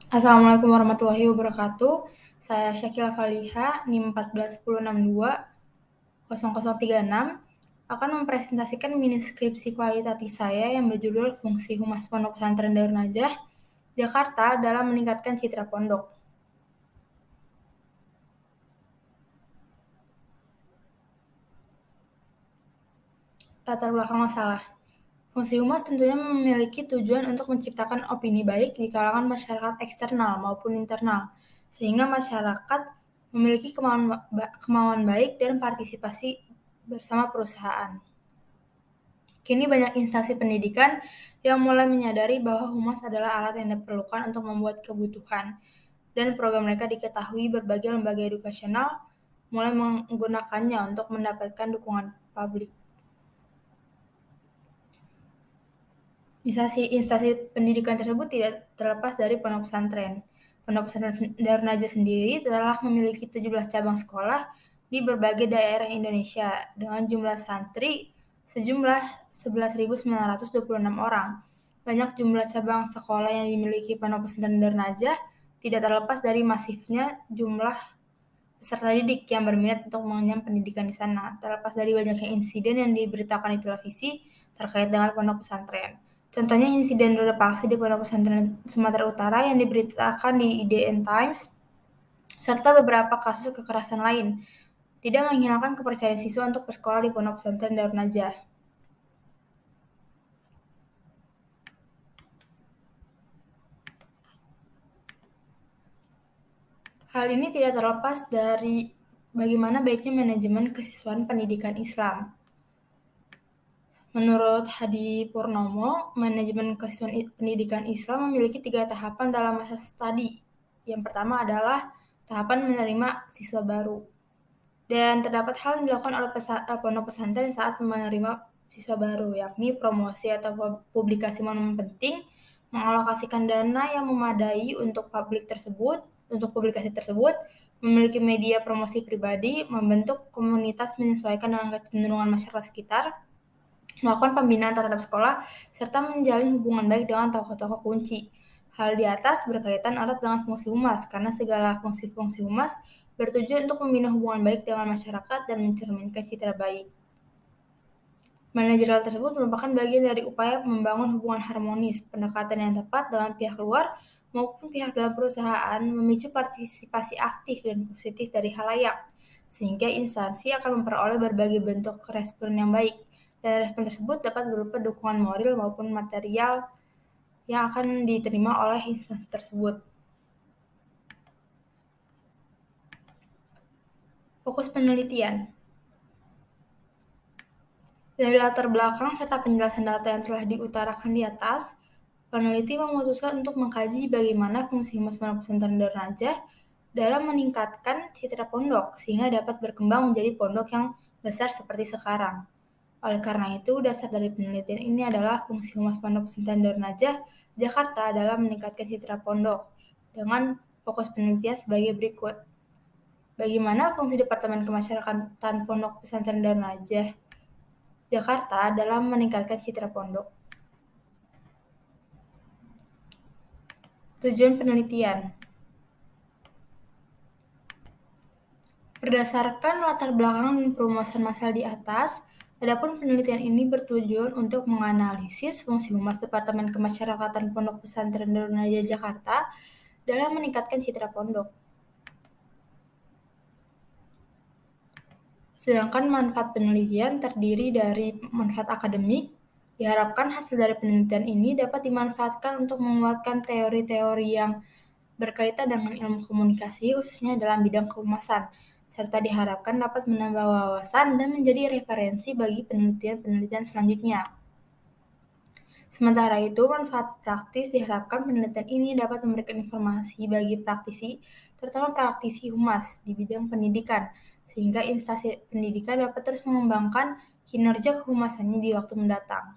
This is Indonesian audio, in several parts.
Assalamualaikum warahmatullahi wabarakatuh. Saya Syakila Faliha, NIM 1410620036 akan mempresentasikan mini skripsi kualitatif saya yang berjudul Fungsi Humas Pondok Pesantren Darul Najah, Jakarta dalam meningkatkan citra pondok. Latar belakang masalah. Fungsi humas tentunya memiliki tujuan untuk menciptakan opini baik di kalangan masyarakat eksternal maupun internal, sehingga masyarakat memiliki kemauan baik dan partisipasi bersama perusahaan. Kini banyak instansi pendidikan yang mulai menyadari bahwa humas adalah alat yang diperlukan untuk membuat kebutuhan, dan program mereka diketahui berbagai lembaga edukasional mulai menggunakannya untuk mendapatkan dukungan publik. Instansi pendidikan tersebut tidak terlepas dari pondok pesantren. Pondok pesantren Darul Najah sendiri telah memiliki 17 cabang sekolah di berbagai daerah Indonesia dengan jumlah santri sejumlah 11.926 orang. Banyak jumlah cabang sekolah yang dimiliki pondok pesantren Darul Najah tidak terlepas dari masifnya jumlah peserta didik yang berminat untuk mengenyam pendidikan di sana, terlepas dari banyaknya insiden yang diberitakan di televisi terkait dengan pondok pesantren. Contohnya insiden redaksi di Pondok Pesantren Sumatera Utara yang diberitakan di IDN Times, serta beberapa kasus kekerasan lain, tidak menghilangkan kepercayaan siswa untuk bersekolah di Pondok Pesantren Darul Najah. Hal ini tidak terlepas dari bagaimana baiknya manajemen kesiswaan pendidikan Islam. Menurut Hadi Purnomo, manajemen kesiswaan pendidikan Islam memiliki 3 tahapan dalam masa studi. Yang pertama adalah tahapan menerima siswa baru. Dan terdapat hal yang dilakukan oleh pondok pesantren saat menerima siswa baru, yakni promosi atau publikasi momen penting, mengalokasikan dana yang memadai untuk publikasi tersebut, memiliki media promosi pribadi, membentuk komunitas menyesuaikan dengan kecenderungan masyarakat sekitar, melakukan pembinaan terhadap sekolah, serta menjalin hubungan baik dengan tokoh-tokoh kunci. Hal di atas berkaitan erat dengan fungsi humas, karena segala fungsi-fungsi humas bertujuan untuk membina hubungan baik dengan masyarakat dan mencerminkan citra baik. Manajerial tersebut merupakan bagian dari upaya membangun hubungan harmonis, pendekatan yang tepat dengan pihak luar maupun pihak dalam perusahaan, memicu partisipasi aktif dan positif dari khalayak, sehingga instansi akan memperoleh berbagai bentuk respon yang baik, dan respon tersebut dapat berupa dukungan moral maupun material yang akan diterima oleh instansi tersebut. Fokus penelitian. Dari latar belakang serta penjelasan data yang telah diutarakan di atas, peneliti memutuskan untuk mengkaji bagaimana fungsi humas pondok pesantren Darul Najah dalam meningkatkan citra pondok sehingga dapat berkembang menjadi pondok yang besar seperti sekarang. Oleh karena itu, dasar dari penelitian ini adalah fungsi humas pondok pesantren Darul Najah Jakarta dalam meningkatkan citra pondok dengan fokus penelitian sebagai berikut. Bagaimana fungsi Departemen Kemasyarakatan Pondok Pesantren Darul Najah Jakarta dalam meningkatkan citra pondok. Tujuan penelitian. Berdasarkan latar belakang dan perumusan masalah di atas, adapun penelitian ini bertujuan untuk menganalisis fungsi humas Departemen Kemasyarakatan Pondok Pesantren Darul Najah Jakarta dalam meningkatkan citra pondok. Sedangkan manfaat penelitian terdiri dari manfaat akademik. Diharapkan hasil dari penelitian ini dapat dimanfaatkan untuk menguatkan teori-teori yang berkaitan dengan ilmu komunikasi, khususnya dalam bidang kehumasan, serta diharapkan dapat menambah wawasan dan menjadi referensi bagi penelitian-penelitian selanjutnya. Sementara itu, manfaat praktis diharapkan penelitian ini dapat memberikan informasi bagi praktisi, terutama praktisi humas di bidang pendidikan, sehingga instansi pendidikan dapat terus mengembangkan kinerja kehumasannya di waktu mendatang.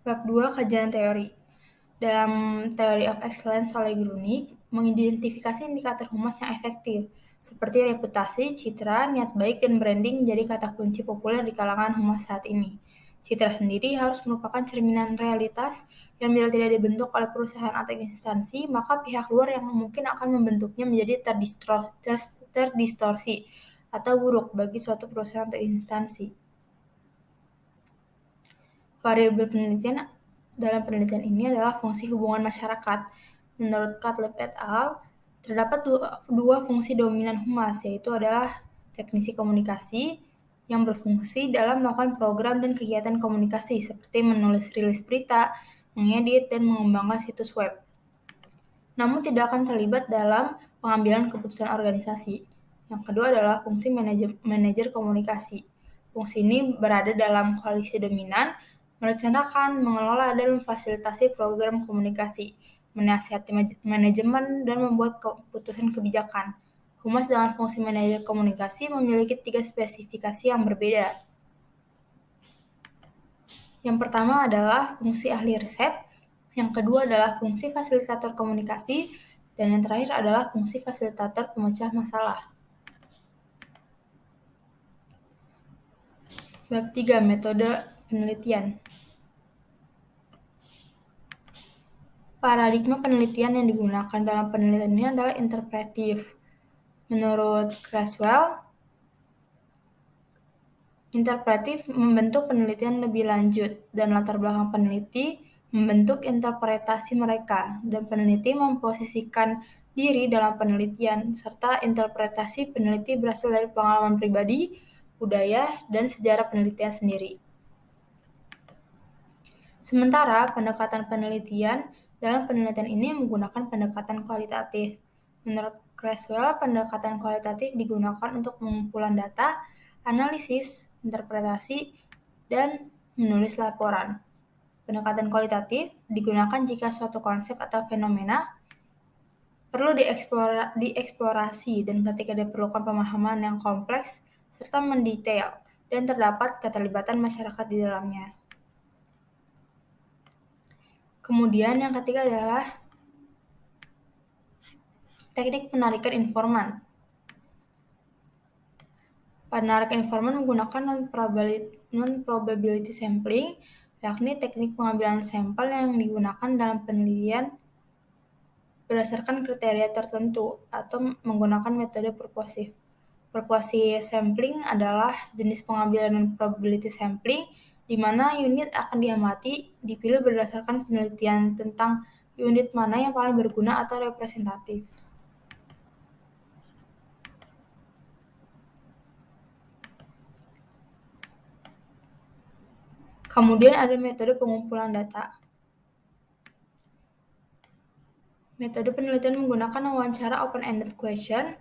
Bab 2. Kajian teori. Dalam Theory of Excellence oleh Grunig, mengidentifikasi indikator humas yang efektif, seperti reputasi, citra, niat baik, dan branding menjadi kata kunci populer di kalangan humas saat ini. Citra sendiri harus merupakan cerminan realitas yang bila tidak dibentuk oleh perusahaan atau instansi, maka pihak luar yang mungkin akan membentuknya menjadi terdistorsi atau buruk bagi suatu perusahaan atau instansi. Variabel penelitian dalam penelitian ini adalah fungsi hubungan masyarakat. Menurut Cutlip et al., terdapat dua fungsi dominan humas, yaitu adalah teknisi komunikasi yang berfungsi dalam melakukan program dan kegiatan komunikasi seperti menulis rilis berita, mengedit, dan mengembangkan situs web. Namun tidak akan terlibat dalam pengambilan keputusan organisasi. Yang kedua adalah fungsi manajer komunikasi. Fungsi ini berada dalam koalisi dominan, merencanakan, mengelola, dan memfasilitasi program komunikasi, menasihati manajemen, dan membuat keputusan kebijakan. Humas dengan fungsi manajer komunikasi memiliki 3 spesifikasi yang berbeda. Yang pertama adalah fungsi ahli riset, yang kedua adalah fungsi fasilitator komunikasi, dan yang terakhir adalah fungsi fasilitator pemecah masalah. Bab 3. Metode penelitian. Paradigma penelitian yang digunakan dalam penelitian ini adalah interpretif. Menurut Creswell, interpretif membentuk penelitian lebih lanjut, dan latar belakang peneliti membentuk interpretasi mereka, dan peneliti memposisikan diri dalam penelitian, serta interpretasi peneliti berasal dari pengalaman pribadi, budaya, dan sejarah penelitian sendiri. Sementara pendekatan penelitian dalam penelitian ini menggunakan pendekatan kualitatif. Menurut Creswell, pendekatan kualitatif digunakan untuk pengumpulan data, analisis, interpretasi, dan menulis laporan. Pendekatan kualitatif digunakan jika suatu konsep atau fenomena perlu dieksplorasi dan ketika diperlukan pemahaman yang kompleks serta mendetail dan terdapat keterlibatan masyarakat di dalamnya. Kemudian yang ketiga adalah teknik penarikan informan. Penarikan informan menggunakan non-probability sampling, yakni teknik pengambilan sampel yang digunakan dalam penelitian berdasarkan kriteria tertentu atau menggunakan metode purposive. Purposive sampling adalah jenis pengambilan non-probability sampling di mana unit akan diamati dipilih berdasarkan penelitian tentang unit mana yang paling berguna atau representatif. Kemudian ada metode pengumpulan data. Metode penelitian menggunakan wawancara open-ended question.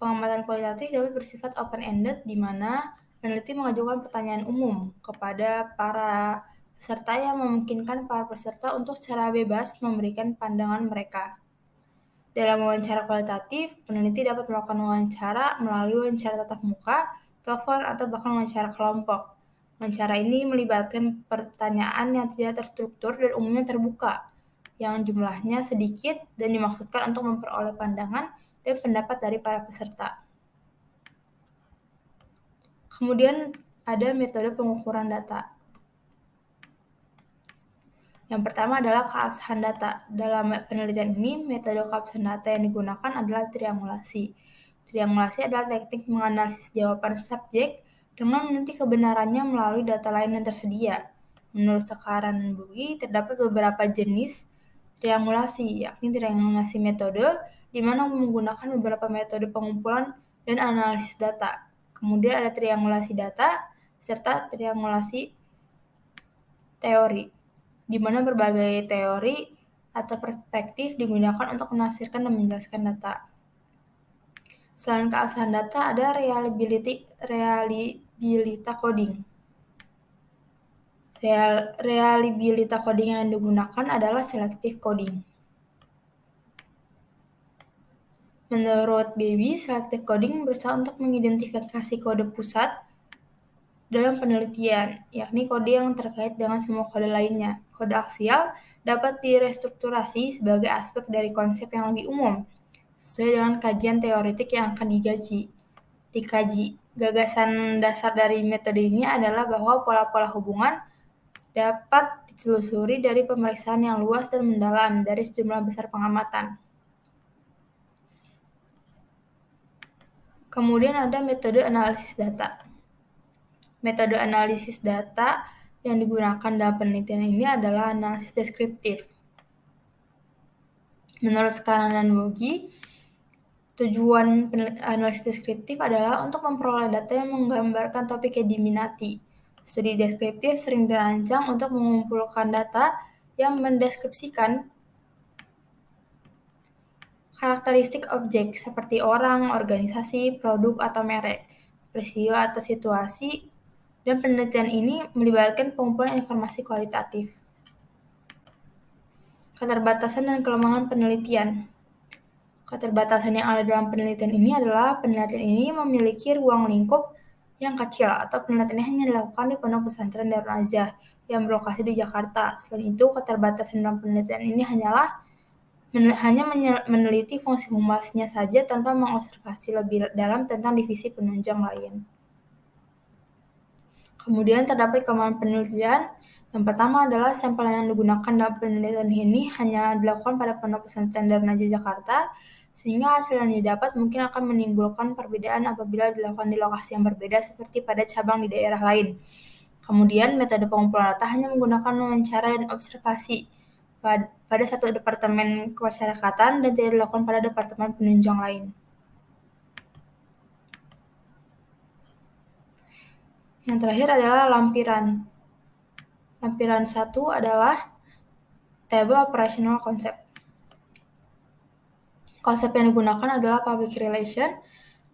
Pengamatan kualitatif dapat bersifat open-ended di mana peneliti mengajukan pertanyaan umum kepada para peserta yang memungkinkan para peserta untuk secara bebas memberikan pandangan mereka. Dalam wawancara kualitatif, peneliti dapat melakukan wawancara melalui wawancara tatap muka, telepon, atau bahkan wawancara kelompok. Wawancara ini melibatkan pertanyaan yang tidak terstruktur dan umumnya terbuka, yang jumlahnya sedikit dan dimaksudkan untuk memperoleh pandangan dan pendapat dari para peserta. Kemudian ada metode pengukuran data. Yang pertama adalah keabsahan data. Dalam penelitian ini, metode keabsahan data yang digunakan adalah triangulasi. Triangulasi adalah teknik menganalisis jawaban subjek dengan meneliti kebenarannya melalui data lain yang tersedia. Menurut Sekaran dan Bui, terdapat beberapa jenis triangulasi, yakni triangulasi metode, di mana menggunakan beberapa metode pengumpulan dan analisis data. Kemudian ada triangulasi data, serta triangulasi teori, di mana berbagai teori atau perspektif digunakan untuk menafsirkan dan menjelaskan data. Selain keabsahan data, ada reliability coding. Reliability coding yang digunakan adalah selective coding. Menurut Baby, selective coding berusaha untuk mengidentifikasi kode pusat dalam penelitian, yakni kode yang terkait dengan semua kode lainnya. Kode aksial dapat direstrukturasi sebagai aspek dari konsep yang lebih umum, sesuai dengan kajian teoretik yang akan dikaji. Gagasan dasar dari metode ini adalah bahwa pola-pola hubungan dapat ditelusuri dari pemeriksaan yang luas dan mendalam dari sejumlah besar pengamatan. Kemudian ada metode analisis data. Metode analisis data yang digunakan dalam penelitian ini adalah analisis deskriptif. Menurut Scaran dan Bogi, tujuan analisis deskriptif adalah untuk memperoleh data yang menggambarkan topik yang diminati. Studi deskriptif sering dirancang untuk mengumpulkan data yang mendeskripsikan karakteristik objek seperti orang, organisasi, produk, atau merek, peristiwa atau situasi, dan penelitian ini melibatkan pengumpulan informasi kualitatif. Keterbatasan dan kelemahan penelitian. Keterbatasan yang ada dalam penelitian ini adalah penelitian ini memiliki ruang lingkup yang kecil atau penelitiannya hanya dilakukan di Pondok Pesantren Darul Azhar yang berlokasi di Jakarta. Selain itu, keterbatasan dalam penelitian ini hanya meneliti fungsi humasnya saja tanpa mengobservasi lebih dalam tentang divisi penunjang lain. Kemudian terdapat kelemahan penelitian. Yang pertama adalah sampel yang digunakan dalam penelitian ini hanya dilakukan pada Pondok Pesantren Darul Azhar Jakarta, sehingga hasil yang didapat mungkin akan menimbulkan perbedaan apabila dilakukan di lokasi yang berbeda seperti pada cabang di daerah lain. Kemudian metode pengumpulan data hanya menggunakan wawancara dan observasi pada satu departemen kemasyarakatan dan tidak dilakukan pada departemen penunjang lain. Yang terakhir adalah lampiran. Lampiran 1 adalah Table Operational Concept. Konsep yang digunakan adalah public relation,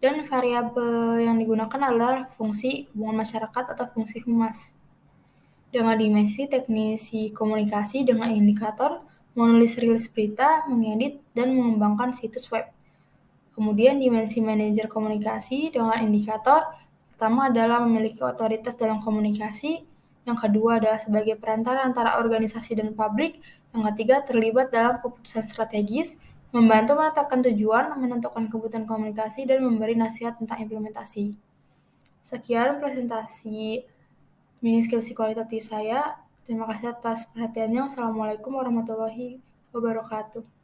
dan variabel yang digunakan adalah fungsi hubungan masyarakat atau fungsi humas. Dengan dimensi teknisi komunikasi dengan indikator, menulis rilis berita, mengedit, dan mengembangkan situs web. Kemudian dimensi manajer komunikasi dengan indikator, pertama adalah memiliki otoritas dalam komunikasi, yang kedua adalah sebagai perantara antara organisasi dan publik, yang ketiga terlibat dalam keputusan strategis, membantu menetapkan tujuan, menentukan kebutuhan komunikasi, dan memberi nasihat tentang implementasi. Sekian presentasi mini skripsi kualitatif saya. Terima kasih atas perhatiannya. Wassalamualaikum warahmatullahi wabarakatuh.